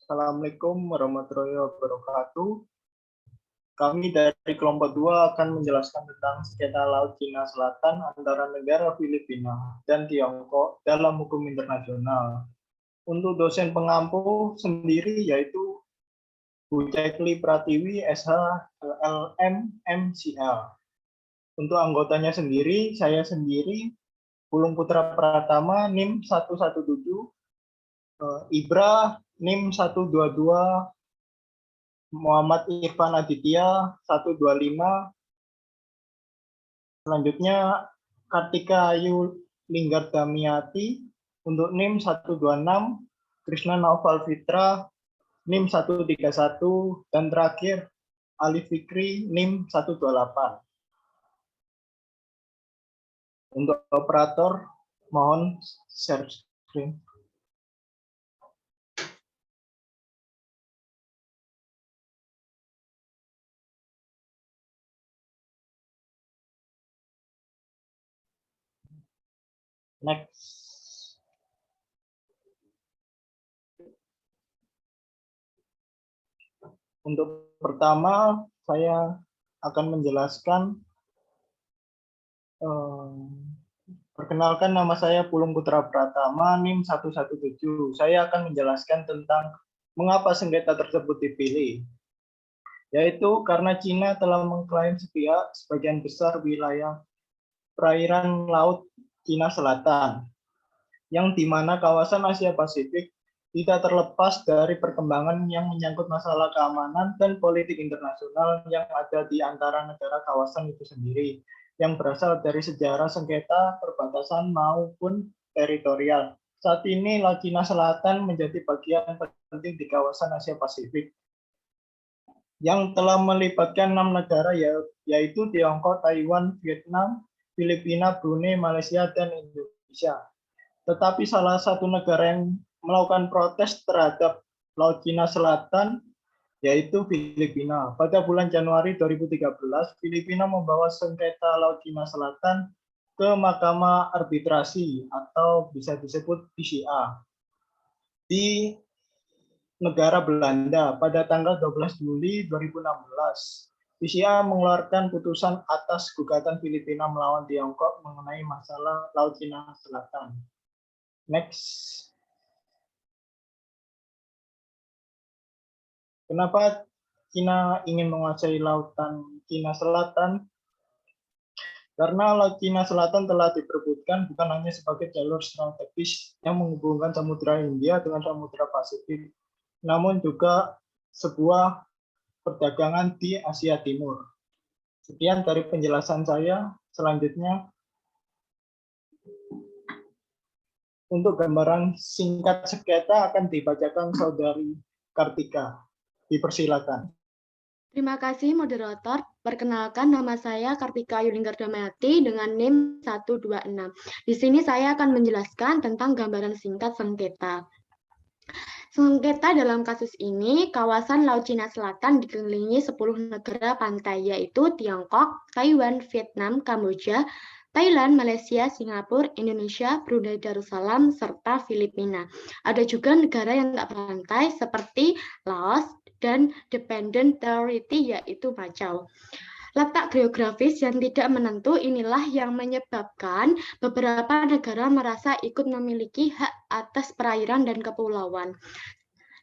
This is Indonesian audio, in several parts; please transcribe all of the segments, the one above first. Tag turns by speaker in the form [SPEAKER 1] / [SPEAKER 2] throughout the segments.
[SPEAKER 1] Assalamualaikum warahmatullahi wabarakatuh. Kami dari kelompok 2 akan menjelaskan tentang sengketa Laut Cina Selatan antara negara Filipina dan Tiongkok dalam hukum internasional. Untuk dosen pengampu sendiri yaitu Bu Cekli Pratiwi, SH, LM, MCL. Untuk anggotanya sendiri, saya sendiri, Pulung Putra Pratama, NIM 117, Ibra, NIM 122, Muhammad Irfan Aditya 125. Selanjutnya Kartika Ayu Linggartamiati untuk NIM 126, Krishna Naufal Fitra NIM 131, dan terakhir Ali Fikri NIM 128. Untuk operator mohon share screen. Next. Untuk pertama, saya akan menjelaskan, perkenalkan nama saya Pulung Putra Pratama, NIM 117. Saya akan menjelaskan tentang mengapa sengketa tersebut dipilih. Yaitu karena Cina telah mengklaim sepihak sebagian besar wilayah perairan Laut Cina Selatan, yang di mana kawasan Asia Pasifik tidak terlepas dari perkembangan yang menyangkut masalah keamanan dan politik internasional yang ada di antara negara kawasan itu sendiri, yang berasal dari sejarah sengketa perbatasan maupun teritorial. Saat ini Laut Cina Selatan menjadi bagian penting di kawasan Asia Pasifik, yang telah melibatkan 6 negara yaitu Tiongkok, Taiwan, Vietnam, Filipina, Brunei, Malaysia, dan Indonesia. Tetapi salah satu negara yang melakukan protes terhadap Laut Cina Selatan yaitu Filipina. Pada bulan Januari 2013, Filipina membawa sengketa Laut Cina Selatan ke Mahkamah Arbitrasi atau bisa disebut BCA di negara Belanda pada tanggal 12 Juli 2016. BCA mengeluarkan putusan atas gugatan Filipina melawan Tiongkok mengenai masalah Laut Cina Selatan. Next. Kenapa Cina ingin menguasai lautan Cina Selatan? Karena Laut Cina Selatan telah diperebutkan bukan hanya sebagai jalur strategis yang menghubungkan Samudra Hindia dengan Samudra Pasifik, namun juga sebuah perdagangan di Asia Timur. Sekian dari penjelasan saya. Selanjutnya, untuk gambaran singkat sengketa akan dibacakan Saudari Kartika. Dipersilakan.
[SPEAKER 2] Terima kasih moderator. Perkenalkan, nama saya Kartika Ayu Linggartamiati dengan NIM 126. Di sini saya akan menjelaskan tentang gambaran singkat sengketa. Sengketa dalam kasus ini, kawasan Laut Cina Selatan dikelilingi 10 negara pantai, yaitu Tiongkok, Taiwan, Vietnam, Kamboja, Thailand, Malaysia, Singapura, Indonesia, Brunei Darussalam, serta Filipina. Ada juga negara yang tak pantai seperti Laos dan Dependent Territory, yaitu Macau. Letak geografis yang tidak menentu inilah yang menyebabkan beberapa negara merasa ikut memiliki hak atas perairan dan kepulauan,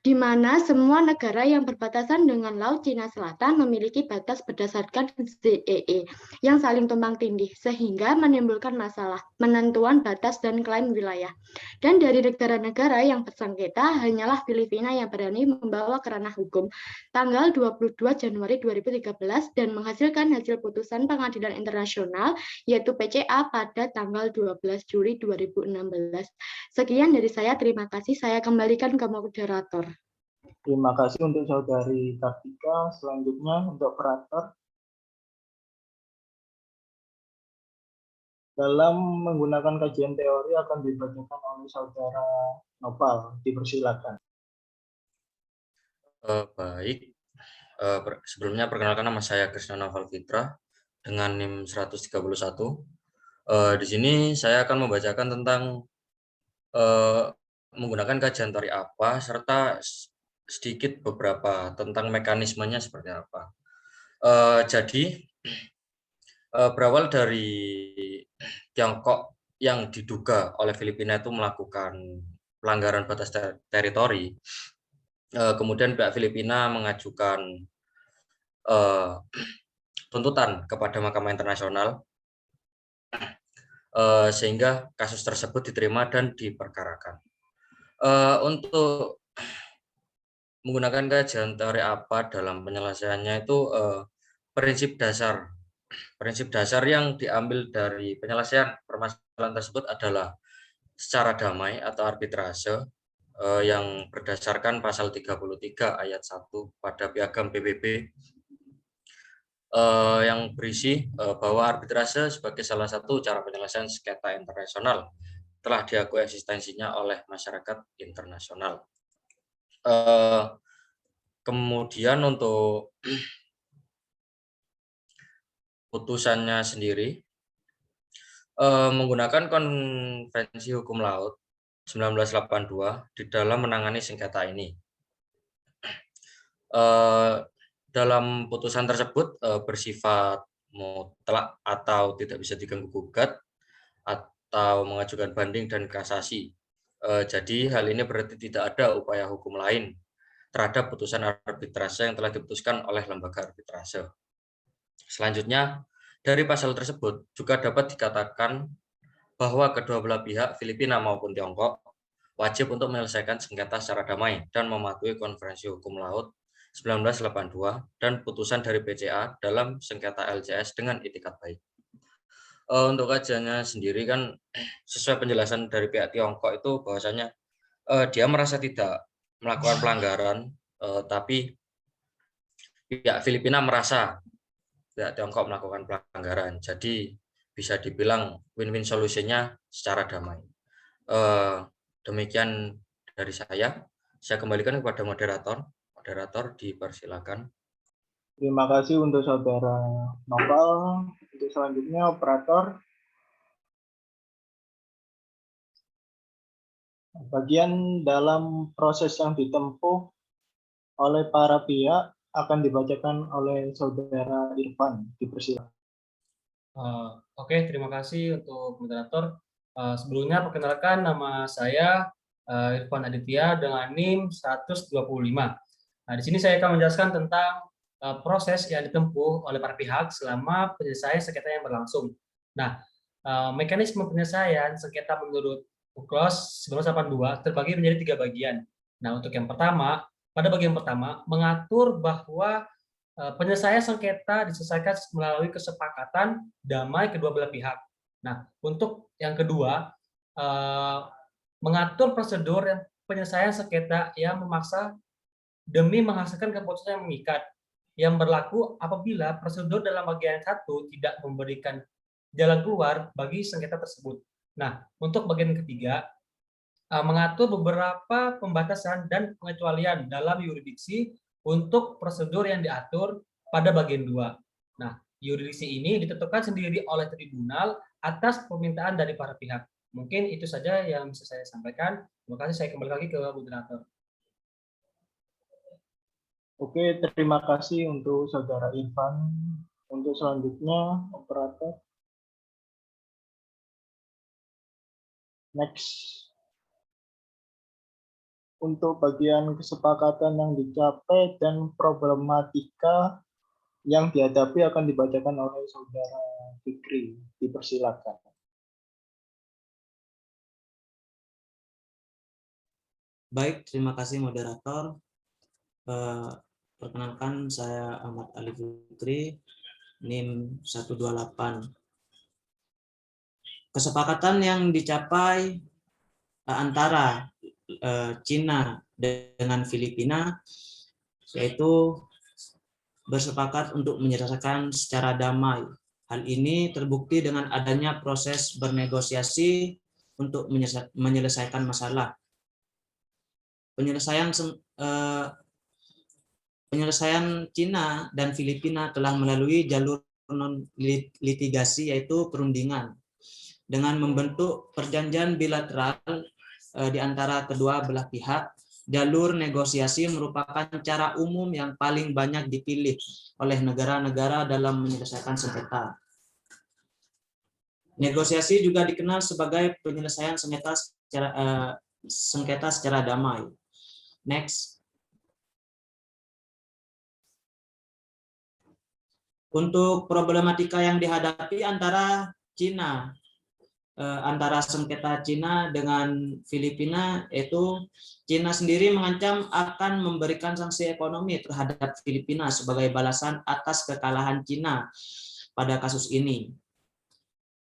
[SPEAKER 2] di mana semua negara yang berbatasan dengan Laut Cina Selatan memiliki batas berdasarkan ZEE yang saling tumpang tindih, sehingga menimbulkan masalah penentuan batas dan klaim wilayah. Dan dari negara-negara yang bersengketa, hanyalah Filipina yang berani membawa ke ranah hukum tanggal 22 Januari 2013 dan menghasilkan hasil putusan pengadilan internasional yaitu PCA pada tanggal 12 Juli 2016. Sekian dari saya, terima kasih. Saya kembalikan ke moderator.
[SPEAKER 1] Terima kasih untuk Saudari Kartika. Selanjutnya untuk operator. Dalam menggunakan kajian teori akan dibacakan oleh Saudara Nopal. Dipersilakan.
[SPEAKER 3] Baik. Sebelumnya perkenalkan, nama saya Krishna Naufal Fitra dengan NIM 131. Di sini saya akan membacakan tentang menggunakan kajian teori apa serta sedikit beberapa tentang mekanismenya seperti apa. Jadi berawal dari Tiongkok yang diduga oleh Filipina itu melakukan pelanggaran batas teritori, kemudian pihak Filipina mengajukan tuntutan kepada Mahkamah Internasional, sehingga kasus tersebut diterima dan diperkarakan. Untuk menggunakan kajian teori apa dalam penyelesaiannya itu prinsip dasar yang diambil dari penyelesaian permasalahan tersebut adalah secara damai atau arbitrase yang berdasarkan pasal 33 ayat 1 pada Piagam PBB yang berisi bahwa arbitrase sebagai salah satu cara penyelesaian sengketa internasional telah diakui eksistensinya oleh masyarakat internasional. Kemudian untuk putusannya sendiri menggunakan Konvensi Hukum Laut 1982 di dalam menangani sengketa ini. Dalam putusan tersebut bersifat mutlak atau tidak bisa diganggu gugat atau mengajukan banding dan kasasi. Jadi hal ini berarti tidak ada upaya hukum lain terhadap putusan arbitrase yang telah diputuskan oleh lembaga arbitrase. Selanjutnya, dari pasal tersebut juga dapat dikatakan bahwa kedua belah pihak, Filipina maupun Tiongkok, wajib untuk menyelesaikan sengketa secara damai dan mematuhi Konvensi Hukum Laut 1982 dan putusan dari BCA dalam sengketa LCS dengan itikat baik. Untuk kajiannya sendiri kan sesuai penjelasan dari pihak Tiongkok itu bahwasanya dia merasa tidak melakukan pelanggaran, tapi pihak Filipina merasa pihak Tiongkok melakukan pelanggaran. Jadi bisa dibilang win-win solusinya secara damai. Demikian dari saya. Saya kembalikan kepada moderator. Moderator dipersilakan.
[SPEAKER 1] Terima kasih untuk Saudara Noval. Untuk selanjutnya, operator. Bagian dalam proses yang ditempuh oleh para pihak akan dibacakan oleh Saudara Irfan. Dipersilakan.
[SPEAKER 4] Oke, terima kasih untuk moderator. Sebelumnya perkenalkan, nama saya Irfan Aditya dengan NIM 125. Nah, di sini saya akan menjelaskan tentang proses yang ditempuh oleh para pihak selama penyelesaian sengketa yang berlangsung. Nah, mekanisme penyelesaian sengketa menurut UKLOS 1982 terbagi menjadi 3 bagian. Nah, untuk yang pertama, pada bagian pertama mengatur bahwa penyelesaian sengketa diselesaikan melalui kesepakatan damai kedua belah pihak. Nah, untuk yang kedua, mengatur prosedur penyelesaian sengketa yang memaksa demi menghasilkan keputusan yang mengikat, yang berlaku apabila prosedur dalam bagian 1 tidak memberikan jalan keluar bagi sengketa tersebut. Nah, untuk bagian ketiga, mengatur beberapa pembatasan dan pengecualian dalam yurisdiksi untuk prosedur yang diatur pada bagian 2. Nah, yurisdiksi ini ditentukan sendiri oleh tribunal atas permintaan dari para pihak. Mungkin itu saja yang bisa saya sampaikan. Terima kasih, saya kembali lagi ke moderator.
[SPEAKER 1] Oke, terima kasih untuk Saudara Irfan. Untuk selanjutnya, operator. Next. Untuk bagian kesepakatan yang dicapai dan problematika yang dihadapi akan dibacakan oleh Saudara Fikri. Dipersilakan.
[SPEAKER 5] Baik, terima kasih moderator. Perkenalkan, saya Ahmad Ali Fikri, NIM 128. Kesepakatan yang dicapai antara Cina dengan Filipina yaitu bersepakat untuk menyelesaikan secara damai. Hal ini terbukti dengan adanya proses bernegosiasi untuk menyelesaikan masalah. Penyelesaian Cina dan Filipina telah melalui jalur non-litigasi yaitu perundingan dengan membentuk perjanjian bilateral di antara kedua belah pihak jalur negosiasi merupakan cara umum yang paling banyak dipilih oleh negara-negara dalam menyelesaikan sengketa. Negosiasi juga dikenal sebagai penyelesaian sengketa secara damai. Next. Untuk problematika yang dihadapi antara sengketa Cina dengan Filipina, yaitu Cina sendiri mengancam akan memberikan sanksi ekonomi terhadap Filipina sebagai balasan atas kekalahan Cina pada kasus ini.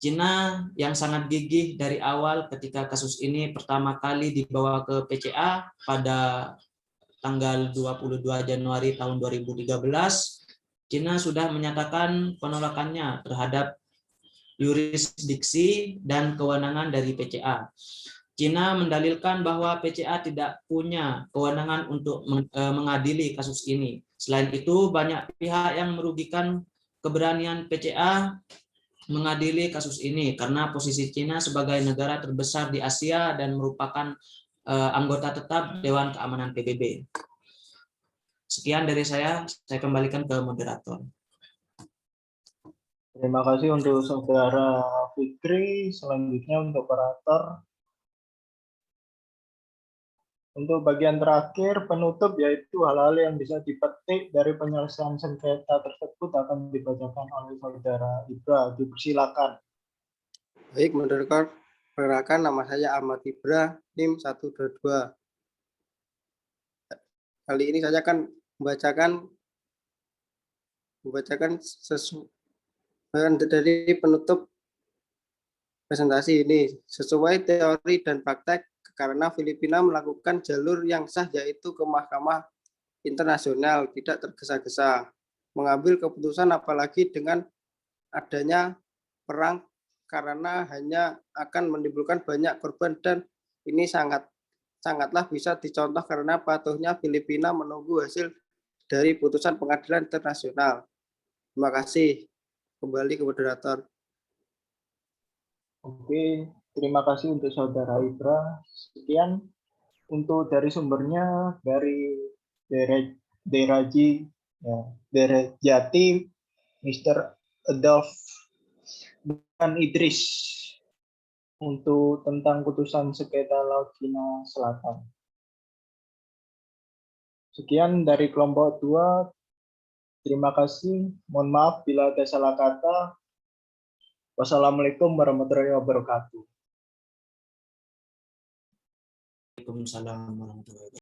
[SPEAKER 5] Cina yang sangat gigih dari awal ketika kasus ini pertama kali dibawa ke PCA pada tanggal 22 Januari tahun 2013, Cina sudah menyatakan penolakannya terhadap yurisdiksi dan kewenangan dari PCA. Cina mendalilkan bahwa PCA tidak punya kewenangan untuk mengadili kasus ini. Selain itu, banyak pihak yang merugikan keberanian PCA mengadili kasus ini karena posisi Cina sebagai negara terbesar di Asia dan merupakan anggota tetap Dewan Keamanan PBB. Sekian dari saya kembalikan ke moderator.
[SPEAKER 1] Terima kasih untuk Saudara Fikri. Selanjutnya untuk operator. Untuk bagian terakhir, penutup, yaitu hal-hal yang bisa dipetik dari penyelesaian sengketa tersebut akan dibacakan oleh Saudara Ibra. Dipersilakan.
[SPEAKER 6] Baik, moderator. Perkenalkan, nama saya Ahmad Ibra, NIM 122. Kali ini saya akan membacakan dari penutup presentasi ini. Sesuai teori dan praktek, karena Filipina melakukan jalur yang sah, yaitu ke Mahkamah Internasional, tidak tergesa-gesa mengambil keputusan, apalagi dengan adanya perang, karena hanya akan menimbulkan banyak korban, dan ini sangatlah bisa dicontoh karena patuhnya Filipina menunggu hasil dari putusan pengadilan internasional. Terima kasih. Kembali ke moderator.
[SPEAKER 1] Oke, terima kasih untuk Saudara Ibra. Sekian untuk dari sumbernya dari Derajati, Mr. Adolf dan Idris untuk tentang putusan sengketa Laut Cina Selatan. Sekian dari kelompok 2. Terima kasih. Mohon maaf bila ada salah kata. Wassalamualaikum warahmatullahi wabarakatuh.
[SPEAKER 5] Waalaikumsalam warahmatullahi wabarakatuh.